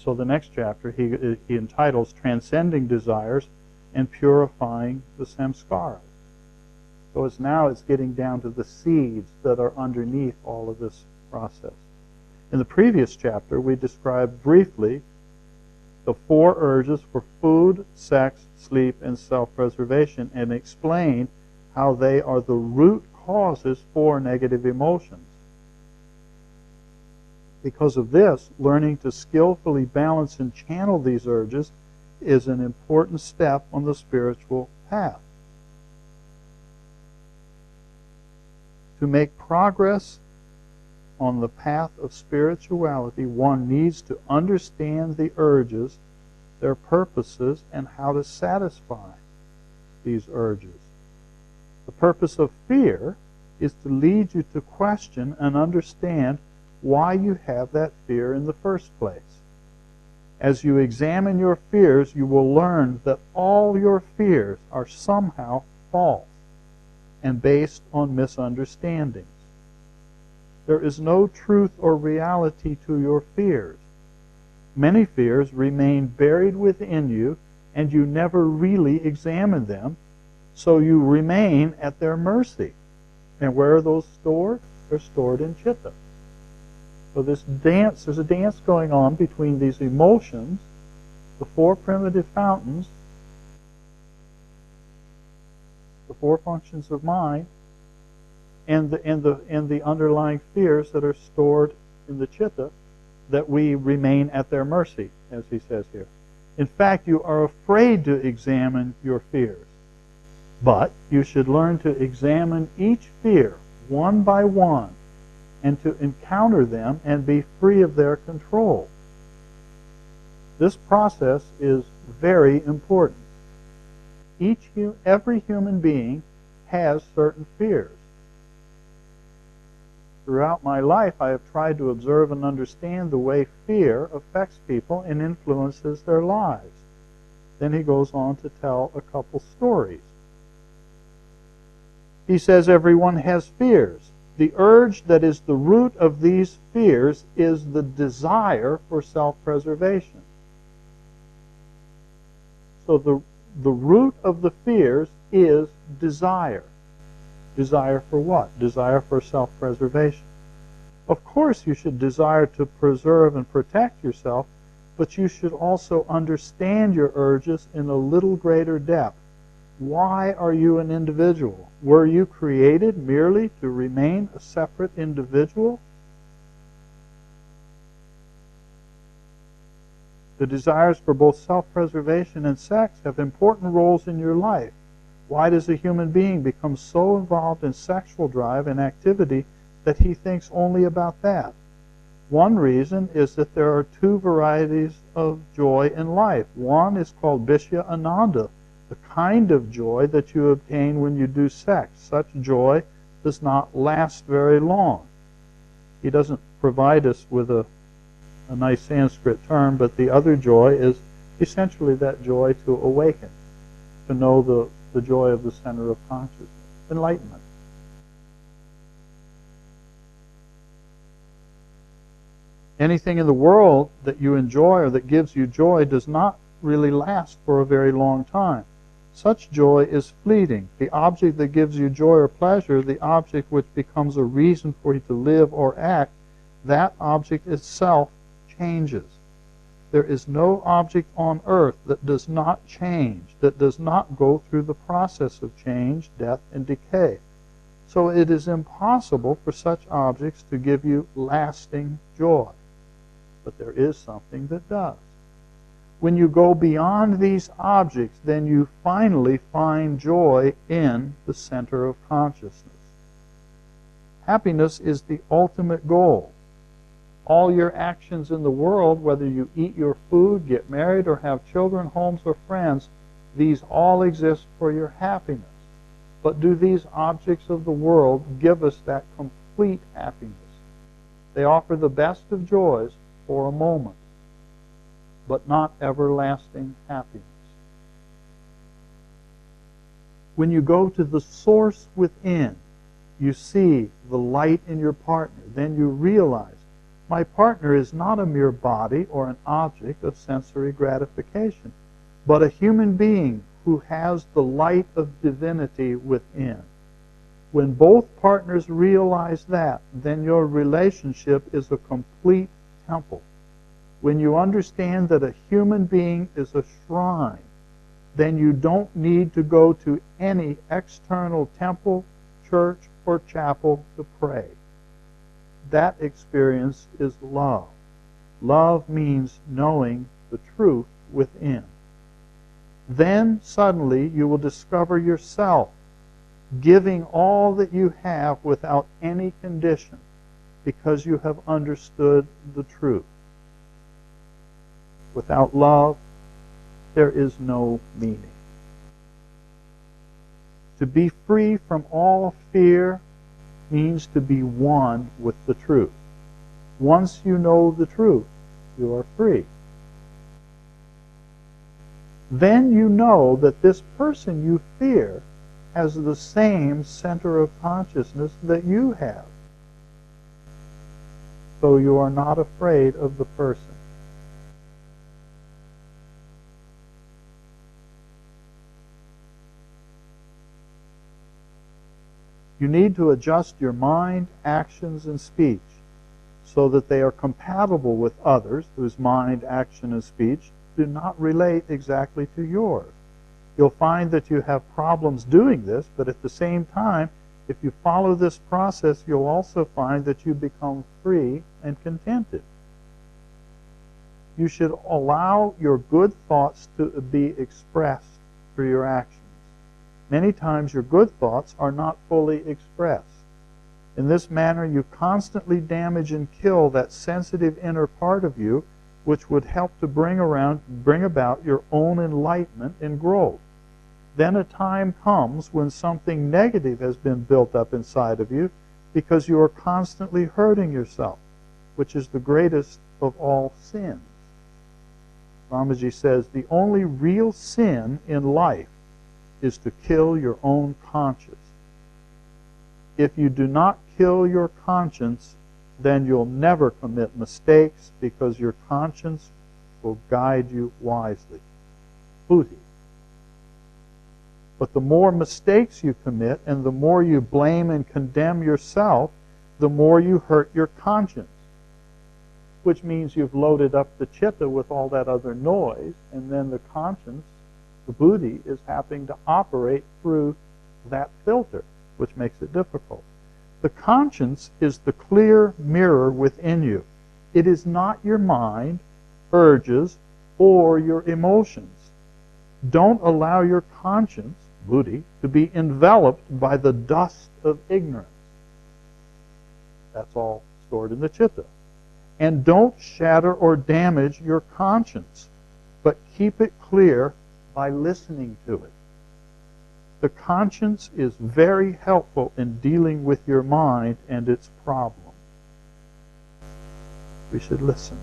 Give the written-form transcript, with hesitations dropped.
so the next chapter he entitles Transcending Desires and Purifying the Samskaras. So it's getting down to the seeds that are underneath all of this process. In the previous chapter, we described briefly the 4 urges for food, sex, sleep, and self-preservation, and explained how they are the root causes for negative emotions. Because of this, learning to skillfully balance and channel these urges is an important step on the spiritual path. To make progress on the path of spirituality, one needs to understand the urges, their purposes, and how to satisfy these urges. The purpose of fear is to lead you to question and understand why you have that fear in the first place. As you examine your fears, you will learn that all your fears are somehow false and based on misunderstandings. There is no truth or reality to your fears. Many fears remain buried within you, and you never really examine them, so you remain at their mercy. And where are those stored? They're stored in chitta. So there's a dance going on between these emotions, the 4 primitive fountains, the 4 functions of mind, and the underlying fears that are stored in the chitta, that we remain at their mercy, as he says here. In fact, you are afraid to examine your fears. But you should learn to examine each fear one by one and to encounter them and be free of their control. This process is very important. Every human being has certain fears. Throughout my life, I have tried to observe and understand the way fear affects people and influences their lives. Then he goes on to tell a couple stories. He says everyone has fears. The urge that is the root of these fears is the desire for self-preservation. So the root of the fears is desire. Desire for what? Desire for self-preservation. Of course you should desire to preserve and protect yourself, but you should also understand your urges in a little greater depth. Why are you an individual? Were you created merely to remain a separate individual? The desires for both self-preservation and sex have important roles in your life. Why does a human being become so involved in sexual drive and activity that he thinks only about that? One reason is that there are 2 varieties of joy in life. One is called Vishya Ananda, the kind of joy that you obtain when you do sex. Such joy does not last very long. He doesn't provide us with a nice Sanskrit term, but the other joy is essentially that joy to awaken, to know the joy of the center of consciousness, enlightenment. Anything in the world that you enjoy or that gives you joy does not really last for a very long time. Such joy is fleeting. The object that gives you joy or pleasure, the object which becomes a reason for you to live or act, that object itself changes. There is no object on earth that does not change, that does not go through the process of change, death, and decay. So it is impossible for such objects to give you lasting joy. But there is something that does. When you go beyond these objects, then you finally find joy in the center of consciousness. Happiness is the ultimate goal. All your actions in the world, whether you eat your food, get married, or have children, homes, or friends, these all exist for your happiness. But do these objects of the world give us that complete happiness? They offer the best of joys for a moment, but not everlasting happiness. When you go to the source within, you see the light in your partner. Then you realize My partner is not a mere body or an object of sensory gratification, but a human being who has the light of divinity within. When both partners realize that, then your relationship is a complete temple. When you understand that a human being is a shrine, then you don't need to go to any external temple, church, or chapel to pray. That experience is love. Love means knowing the truth within. Then suddenly you will discover yourself giving all that you have without any condition, because you have understood the truth. Without love, there is no meaning. To be free from all fear means to be one with the truth. Once you know the truth, you are free. Then you know that this person you fear has the same center of consciousness that you have. So you are not afraid of the person. You need to adjust your mind, actions, and speech so that they are compatible with others whose mind, action, and speech do not relate exactly to yours. You'll find that you have problems doing this, but at the same time, if you follow this process, you'll also find that you become free and contented. You should allow your good thoughts to be expressed through your actions. Many times your good thoughts are not fully expressed. In this manner, you constantly damage and kill that sensitive inner part of you, which would help to bring about your own enlightenment and growth. Then a time comes when something negative has been built up inside of you because you are constantly hurting yourself, which is the greatest of all sins. Ramaji says, the only real sin in life is to kill your own conscience. If you do not kill your conscience, then you'll never commit mistakes because your conscience will guide you wisely. Buddhi. But the more mistakes you commit and the more you blame and condemn yourself, the more you hurt your conscience, which means you've loaded up the chitta with all that other noise, and then the conscience, the buddhi, is having to operate through that filter, which makes it difficult. The conscience is the clear mirror within you. It is not your mind, urges, or your emotions. Don't allow your conscience, buddhi, to be enveloped by the dust of ignorance. That's all stored in the chitta. And don't shatter or damage your conscience, but keep it clear by listening to it. The conscience is very helpful in dealing with your mind and its problems. We should listen.